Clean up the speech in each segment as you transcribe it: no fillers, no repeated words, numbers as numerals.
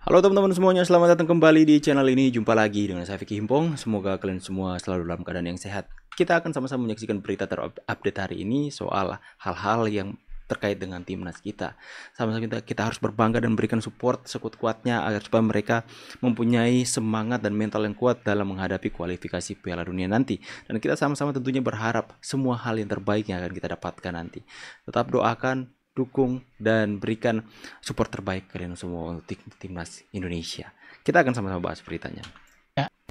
Halo teman-teman semuanya, selamat datang kembali di channel ini. Jumpa lagi dengan saya Vicky Himpong. Semoga kalian semua selalu dalam keadaan yang sehat. Kita akan sama-sama menyaksikan berita terupdate hari ini soal hal-hal yang terkait dengan timnas kita. Sama-sama kita harus berbangga dan memberikan support sekuat-kuatnya agar supaya mereka mempunyai semangat dan mental yang kuat dalam menghadapi kualifikasi Piala Dunia nanti. Dan kita sama-sama tentunya berharap semua hal yang terbaik yang akan kita dapatkan nanti. Tetap doakan, dukung, dan berikan support terbaik kalian semua untuk timnas Indonesia. Kita akan sama-sama bahas beritanya.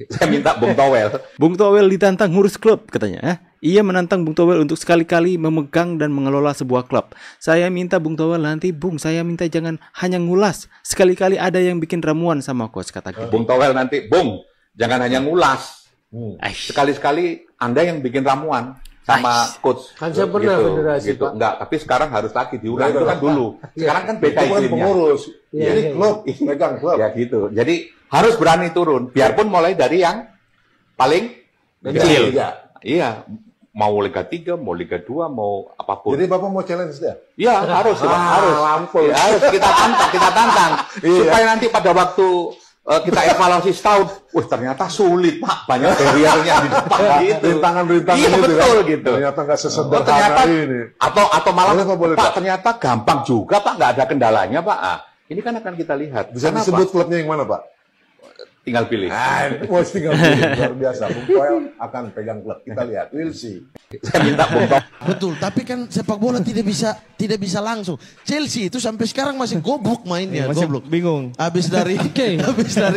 Saya minta Bung Towel. Bung Towel ditantang ngurus klub katanya. Ia menantang Bung Towel untuk sekali-kali memegang dan mengelola sebuah klub. Saya minta Bung Towel nanti, Bung, saya minta jangan hanya ngulas. Sekali-kali ada yang bikin ramuan sama coach, kata gitu. Bung Towel nanti, Bung, jangan hanya ngulas. Sekali-sekali Anda yang bikin ramuan sama coach. Kan saya pernah federasi, gitu. Pak. Enggak, tapi sekarang harus lagi diulang. Itu kan dulu. Sekarang kan beda itu kan iklimnya. pengurus. Ya, Jadi klub, pegang klub. Ya gitu. Jadi harus berani turun. Biarpun mulai dari yang paling kecil. Iya. Mau Liga 3, mau Liga 2, mau apapun. Jadi Bapak mau challenge dia? Iya, harus. Lampul. Ya, harus kita tantang. Supaya nanti pada waktu kita evaluasi setahun, ternyata sulit, Pak. Banyak barriernya di depan gitu. Rintangan-rintangan iya, gitu betul kan? gitu. Ternyata nggak sesederhana ternyata, ini. Atau malah, boleh, Pak, ternyata gampang juga, Pak. Nggak ada kendalanya, Pak. Ini kan akan kita lihat. Bisa Kenapa? disebut klubnya yang mana, Pak? Tinggal pilih. Ini tinggal pilih. Luar biasa. Bung Towel akan pegang klub. Kita lihat. We'll see. Saya minta Bung Towel. Betul, tapi kan sepak bola tidak bisa langsung. Chelsea itu sampai sekarang masih goblok mainnya, goblok. Bingung. Habis dari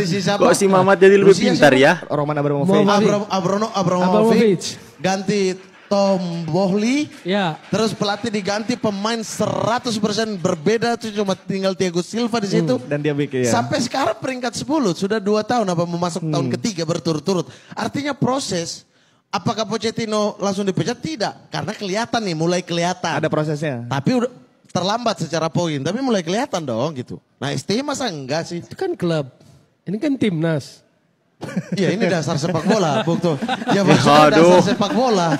si siapa? Kok si Mamat jadi lebih pintar ya? Roman Abramovich. Abramovich ganti Tom Boehly. Ya. Terus pelatih diganti, pemain 100% berbeda, tuh cuma tinggal Thiago Silva di situ. Dan dia bikin ya. Sampai sekarang peringkat 10, sudah 2 tahun apa memasuk tahun ketiga berturut-turut. Artinya proses. Apakah Pochettino langsung dipecat? Tidak, karena kelihatan nih, mulai kelihatan. Ada prosesnya. Tapi udah terlambat secara poin, tapi mulai kelihatan dong gitu. Nah STI masa enggak sih? Itu kan klub, ini kan timnas. Ya ini dasar sepak bola, Bung Tuh. Ya maksudnya dasar sepak bola.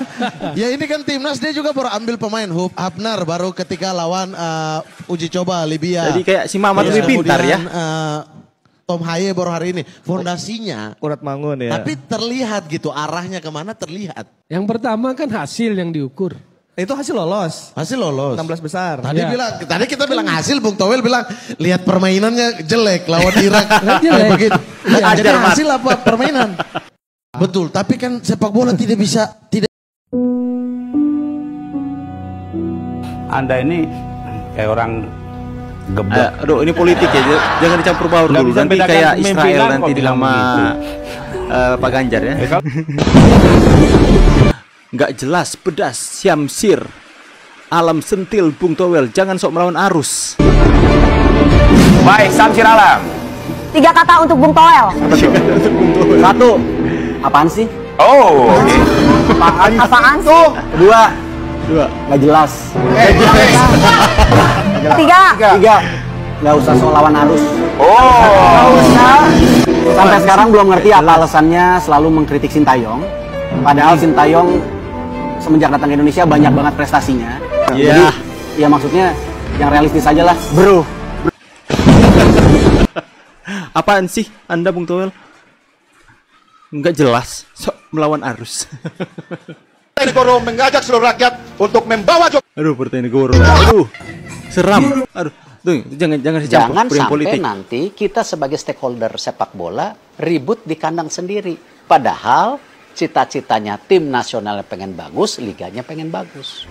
Ya ini kan timnas, dia juga baru ambil pemain Hafnar baru ketika lawan uji coba Libya. Jadi kayak si Mamat lebih pintar ya. Tom Haye baru hari ini. Fondasinya Urat Mangun ya. tapi terlihat gitu, arahnya kemana terlihat. Yang pertama kan hasil yang diukur. Itu hasil lolos. Hasil lolos. 16 besar. Tadi kita bilang hasil, Bung Towel bilang lihat permainannya jelek lawan Irak. Jelek. Begitu. Ajar, Jadi Mat. hasil apa permainan? Betul, tapi kan sepak bola tidak. Anda ini kayak orang gebrak. Aduh, ini politik ya, jangan dicampur baur Nggak dulu. bisa Nanti bedakan kayak pemimpinan Israel kok nanti bilang sama begitu. Pak Ganjar ya. Nggak jelas, pedas, syamsir, alam sentil, Bung Towel, jangan sok melawan arus. Baik, Samsir Alam. 3 kata untuk Bung Towel. 1. Apaan sih? Oh, oke. Apaan tuh? 2. Nggak jelas. 3. Nggak usah soal lawan arus. Oh. Nggak usah. Sampai sekarang belum ngerti apa alasannya selalu mengkritik Sintayong. Padahal Sintayong semenjak datang ke Indonesia banyak banget prestasinya. Jadi ya maksudnya yang realistis aja lah, bro. Apaan sih Anda, Bung Towel? Nggak jelas, sok melawan arus. Negoro mengajak seluruh rakyat untuk membawa Aduh, Partai Negoro. Aduh, seram. Aduh, tuh, jangan Jangan dicampur sampai politik. nanti kita sebagai stakeholder sepak bola ribut di kandang sendiri. Padahal cita-citanya tim nasional pengen bagus, liganya pengen bagus.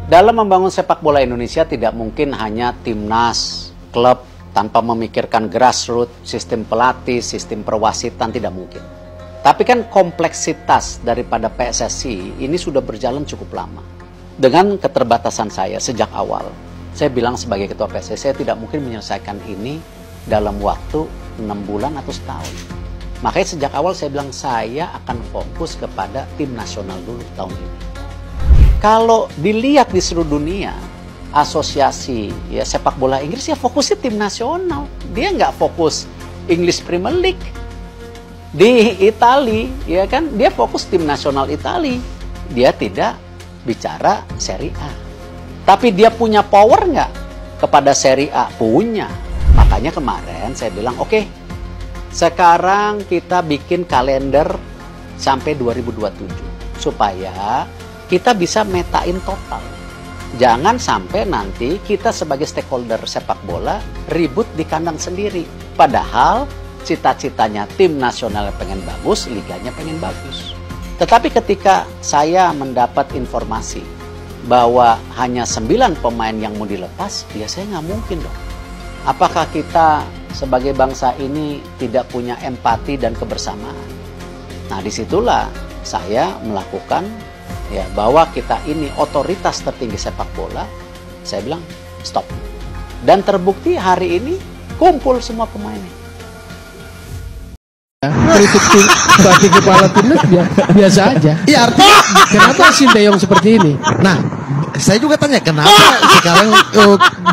Dalam membangun sepak bola Indonesia tidak mungkin hanya timnas, klub, tanpa memikirkan grassroots, sistem pelatih, sistem perwasitan, tidak mungkin. Tapi kan kompleksitas daripada PSSI ini sudah berjalan cukup lama. Dengan keterbatasan saya sejak awal, saya bilang sebagai ketua PSSI, saya tidak mungkin menyelesaikan ini dalam waktu 6 bulan atau setahun. Makanya sejak awal saya bilang saya akan fokus kepada tim nasional dulu tahun ini. Kalau dilihat di seluruh dunia, asosiasi ya sepak bola Inggris ya fokusnya tim nasional. Dia nggak fokus English Premier League. Di Italia, ya kan, dia fokus tim nasional Italia. Dia tidak bicara Serie A. Tapi dia punya power nggak kepada Serie A? Punya. Makanya kemarin saya bilang, oke, sekarang kita bikin kalender sampai 2027 supaya kita bisa metain total. Jangan sampai nanti kita sebagai stakeholder sepak bola ribut di kandang sendiri. Padahal cita-citanya tim nasional pengen bagus, liganya pengen bagus. Tetapi ketika saya mendapat informasi bahwa hanya 9 pemain yang mau dilepas, ya saya nggak mungkin dong. Apakah kita sebagai bangsa ini tidak punya empati dan kebersamaan? Nah, disitulah saya melakukan ya bahwa kita ini otoritas tertinggi sepak bola. Saya bilang stop. Dan terbukti hari ini kumpul semua pemainnya. Kritik bagi kepala timnas biasa aja. Iya, artinya Kenapa Sinteyong seperti ini? nah, saya juga tanya kenapa sekarang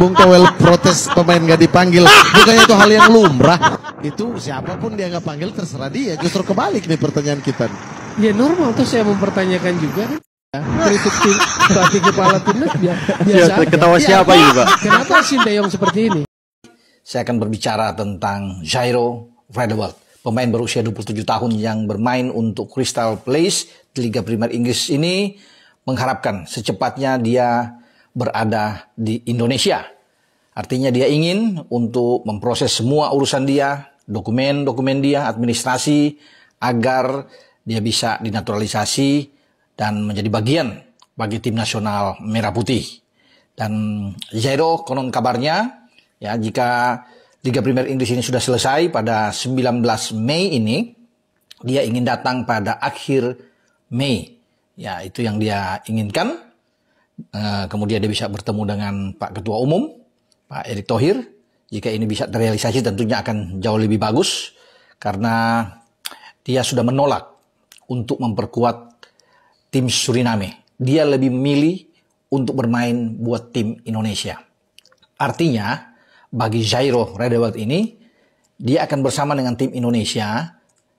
Bung Toel protes pemain gak dipanggil? Bukannya itu hal yang lumrah? Itu siapapun dia nggak panggil terserah dia. Justru kebalik nih pertanyaan kita. Ya normal tuh saya mempertanyakan juga kan. Kritik bagi kepala timnas biasa aja. Ketawa siapa ini, Pak? Kenapa Sinteyong seperti ini? Saya akan berbicara tentang Jairo Radewald, pemain berusia 27 tahun yang bermain untuk Crystal Palace di Liga Premier Inggris ini, mengharapkan secepatnya dia berada di Indonesia. Artinya dia ingin untuk memproses semua urusan dia, dokumen-dokumen dia, administrasi, agar dia bisa dinaturalisasi dan menjadi bagian bagi tim nasional Merah Putih. Dan Jairo konon kabarnya, ya, jika Liga Premier Inggris ini sudah selesai pada 19 Mei ini, dia ingin datang pada akhir Mei. Ya, itu yang dia inginkan. Kemudian dia bisa bertemu dengan Pak Ketua Umum, Pak Erick Thohir. Jika ini bisa terrealisasi tentunya akan jauh lebih bagus. Karena dia sudah menolak untuk memperkuat tim Suriname. Dia lebih memilih untuk bermain buat tim Indonesia. Artinya, bagi Jairo Radewald ini, dia akan bersama dengan tim Indonesia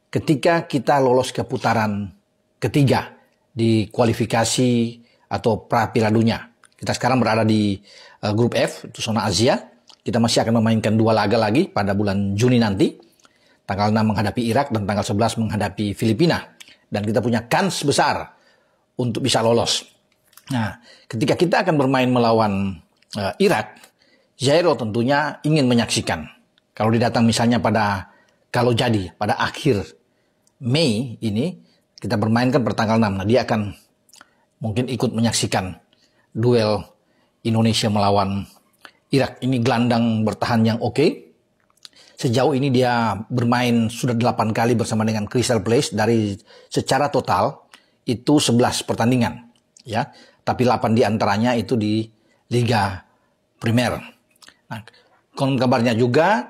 ketika kita lolos ke putaran ketiga di kualifikasi atau pra Piala Dunia. Kita sekarang berada di grup F, itu zona Asia. Kita masih akan memainkan 2 laga lagi pada bulan Juni nanti. Tanggal 6 menghadapi Irak dan tanggal 11 menghadapi Filipina. Dan kita punya kans besar untuk bisa lolos. Nah, ketika kita akan bermain melawan Irak, Jairo tentunya ingin menyaksikan. Kalau dia datang misalnya pada akhir Mei ini, kita bermain kan pertanggal 6. Nah, dia akan mungkin ikut menyaksikan duel Indonesia melawan Irak. Ini gelandang bertahan yang oke. Sejauh ini dia bermain sudah 8 kali bersama dengan Crystal Palace. Dari secara total itu 11 pertandingan. Ya, tapi 8 diantaranya itu di Liga Primer. Nah, konon kabarnya juga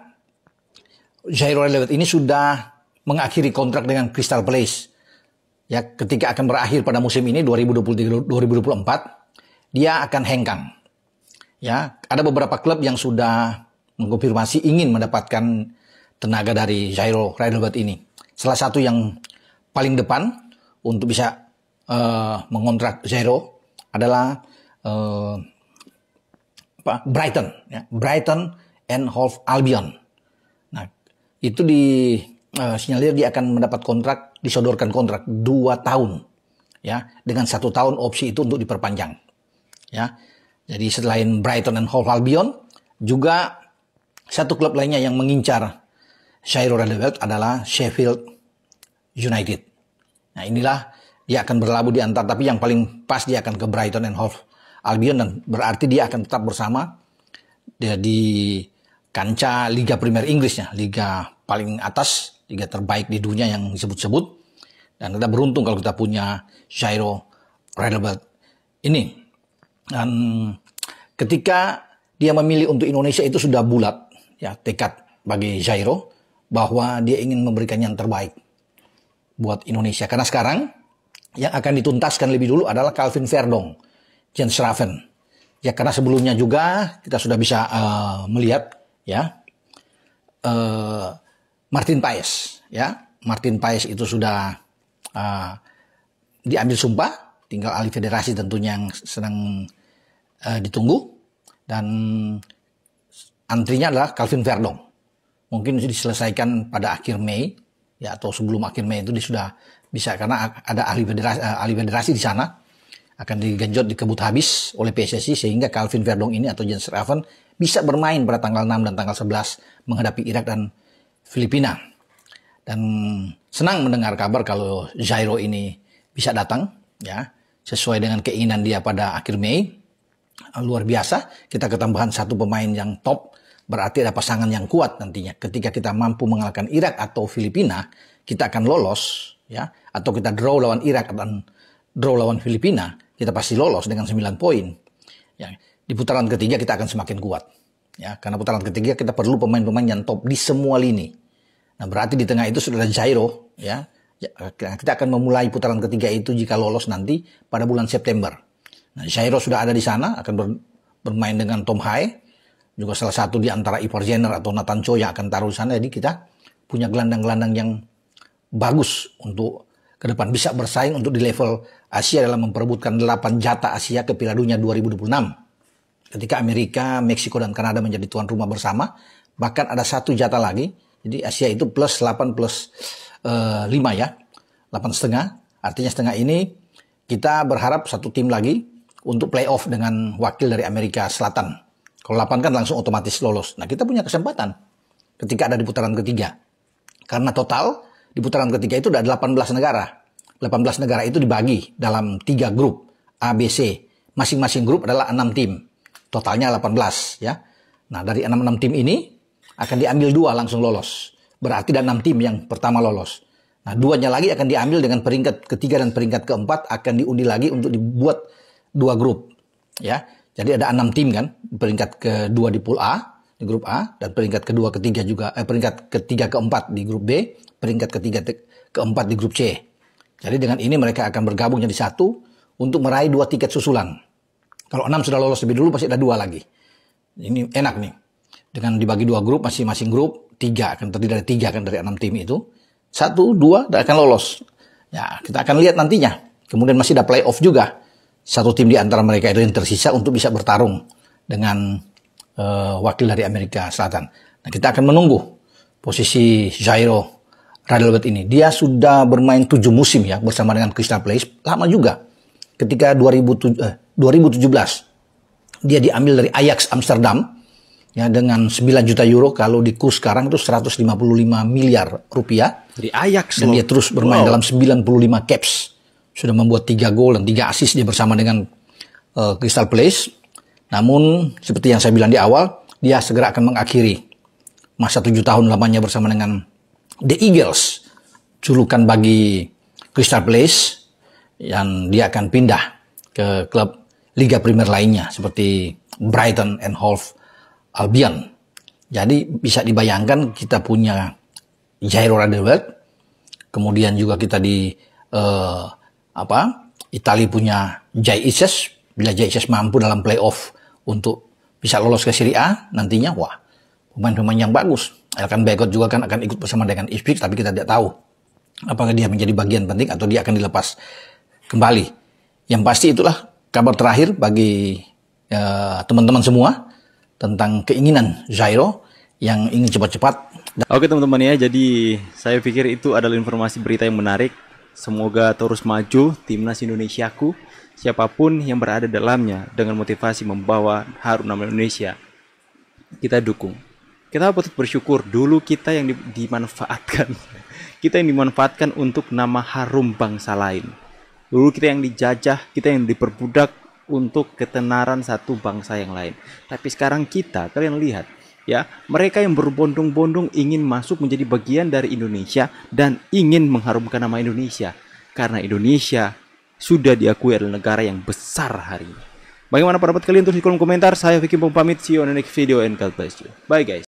Jairo Radewald ini sudah mengakhiri kontrak dengan Crystal Palace. Ya, ketika akan berakhir pada musim ini 2023-2024, dia akan hengkang. Ya, ada beberapa klub yang sudah mengkonfirmasi ingin mendapatkan tenaga dari Jairo Radewald ini. Salah satu yang paling depan untuk bisa mengontrak Jairo adalah Brighton, ya, Brighton and Hove Albion. Nah, itu sinyalir dia akan mendapat disodorkan kontrak 2 tahun, ya, dengan 1 tahun opsi itu untuk diperpanjang, ya. Jadi selain Brighton and Hove Albion, juga satu klub lainnya yang mengincar Jairo Radewald adalah Sheffield United. Nah, inilah dia akan berlabuh di antar, tapi yang paling pas dia akan ke Brighton and Hove Albion, dan berarti dia akan tetap bersama di kancah Liga Premier Inggrisnya, liga paling atas, liga terbaik di dunia yang disebut-sebut. Dan kita beruntung kalau kita punya Jairo Radewald ini. Dan ketika dia memilih untuk Indonesia itu sudah bulat, ya, tekad bagi Jairo bahwa dia ingin memberikan yang terbaik buat Indonesia. Karena sekarang yang akan dituntaskan lebih dulu adalah Calvin Verdong, Jens Schraven. Ya, karena sebelumnya juga kita sudah bisa melihat, ya, Martin Paes, ya, Martin Paes itu sudah diambil sumpah, tinggal alih federasi tentunya yang sedang ditunggu. Dan antrinya adalah Calvin Verdong. Mungkin diselesaikan pada akhir Mei, ya, atau sebelum akhir Mei itu dia sudah bisa, karena ada ahli federasi di sana, akan digenjot, dikebut habis oleh PSSI, sehingga Calvin Verdong ini atau Jens Raven bisa bermain pada tanggal 6 dan tanggal 11 menghadapi Irak dan Filipina. Dan senang mendengar kabar kalau Jairo ini bisa datang, ya, sesuai dengan keinginan dia pada akhir Mei. Luar biasa, kita ketambahan satu pemain yang top, berarti ada pasangan yang kuat nantinya. Ketika kita mampu mengalahkan Irak atau Filipina, kita akan lolos, ya, atau kita draw lawan Irak dan draw lawan Filipina, kita pasti lolos dengan 9 poin. Ya, di putaran ketiga kita akan semakin kuat. Ya, karena putaran ketiga kita perlu pemain-pemain yang top di semua lini. Nah, berarti di tengah itu sudah ada Jairo, ya. Kita akan memulai putaran ketiga itu jika lolos nanti pada bulan September. Nah, Jairo sudah ada di sana, akan bermain dengan Tom Hae, juga salah satu di antara Ivar Jenner atau Nathan Cho yang akan taruh di sana. Jadi kita punya gelandang-gelandang yang bagus untuk ke depan, bisa bersaing untuk di level Asia dalam memperebutkan 8 jatah Asia ke Piala Dunia 2026. Ketika Amerika, Meksiko, dan Kanada menjadi tuan rumah bersama, bahkan ada 1 jatah lagi. Jadi Asia itu plus 8 plus 5 ya, 8,5. Artinya setengah ini kita berharap 1 tim lagi untuk playoff dengan wakil dari Amerika Selatan. Kalau 8 kan langsung otomatis lolos. Nah, kita punya kesempatan ketika ada di putaran ketiga. Karena total di putaran ketiga itu ada 18 negara. 18 negara itu dibagi dalam 3 grup A, B, C. Masing-masing grup adalah 6 tim. Totalnya 18 ya. Nah, dari 6 tim ini akan diambil 2 langsung lolos. Berarti ada 6 tim yang pertama lolos. Nah, 2-nya lagi akan diambil dengan peringkat ketiga dan peringkat keempat akan diundi lagi untuk dibuat 2 grup. Ya. Jadi ada 6 tim kan, peringkat kedua di pool A, di grup A, dan peringkat kedua ketiga juga, peringkat ketiga keempat di grup B, peringkat ketiga keempat di grup C. Jadi dengan ini mereka akan bergabung jadi satu untuk meraih 2 tiket susulan. Kalau 6 sudah lolos lebih dulu pasti ada 2 lagi. Ini enak nih. Dengan dibagi 2 grup, masing-masing grup 3 akan terdiri dari 3 kan dari 6 tim itu. 1, 2 dan akan lolos. Ya, kita akan lihat nantinya. Kemudian masih ada playoff juga. 1 tim di antara mereka itu yang tersisa untuk bisa bertarung dengan wakil dari Amerika Selatan. Nah, kita akan menunggu posisi Jairo Radelbert ini. Dia sudah bermain 7 musim ya bersama dengan Crystal Palace. Lama juga. Ketika 2017 dia diambil dari Ajax Amsterdam ya dengan 9 juta euro, kalau di kurs sekarang itu 155 miliar rupiah. Dari Ajax dan dia terus bermain dalam 95 caps. Sudah membuat 3 gol dan 3 assist dia bersama dengan Crystal Palace. Namun seperti yang saya bilang di awal, dia segera akan mengakhiri masa 7 tahun lamanya bersama dengan The Eagles, julukan bagi Crystal Palace, dan dia akan pindah ke klub Liga Premier lainnya seperti Brighton and Hove Albion. Jadi bisa dibayangkan kita punya Jairo Radelbert, kemudian juga kita di Italia punya Jay Ises. Bila Jay Ises mampu dalam playoff untuk bisa lolos ke Serie A nantinya, wah, pemain-pemain yang bagus. Elkan Bagot juga kan akan ikut bersama dengan Ipswich, tapi kita tidak tahu apakah dia menjadi bagian penting atau dia akan dilepas kembali. Yang pasti itulah kabar terakhir bagi teman-teman semua tentang keinginan Jairo yang ingin cepat-cepat. Oke teman-teman ya, jadi saya pikir itu adalah informasi berita yang menarik. Semoga terus maju timnas Indonesiaku, siapapun yang berada dalamnya, dengan motivasi membawa harum nama Indonesia. Kita dukung. Kita patut bersyukur dulu kita yang dimanfaatkan. Kita yang dimanfaatkan untuk nama harum bangsa lain. Dulu kita yang dijajah, kita yang diperbudak untuk ketenaran satu bangsa yang lain. Tapi sekarang kita, kalian lihat ya, mereka yang berbondong-bondong ingin masuk menjadi bagian dari Indonesia dan ingin mengharumkan nama Indonesia. Karena Indonesia sudah diakui adalah negara yang besar hari ini. Bagaimana pendapat kalian? Tulis di kolom komentar. Saya Vicky Pong pamit. See you on the next video and God bless you. Bye guys.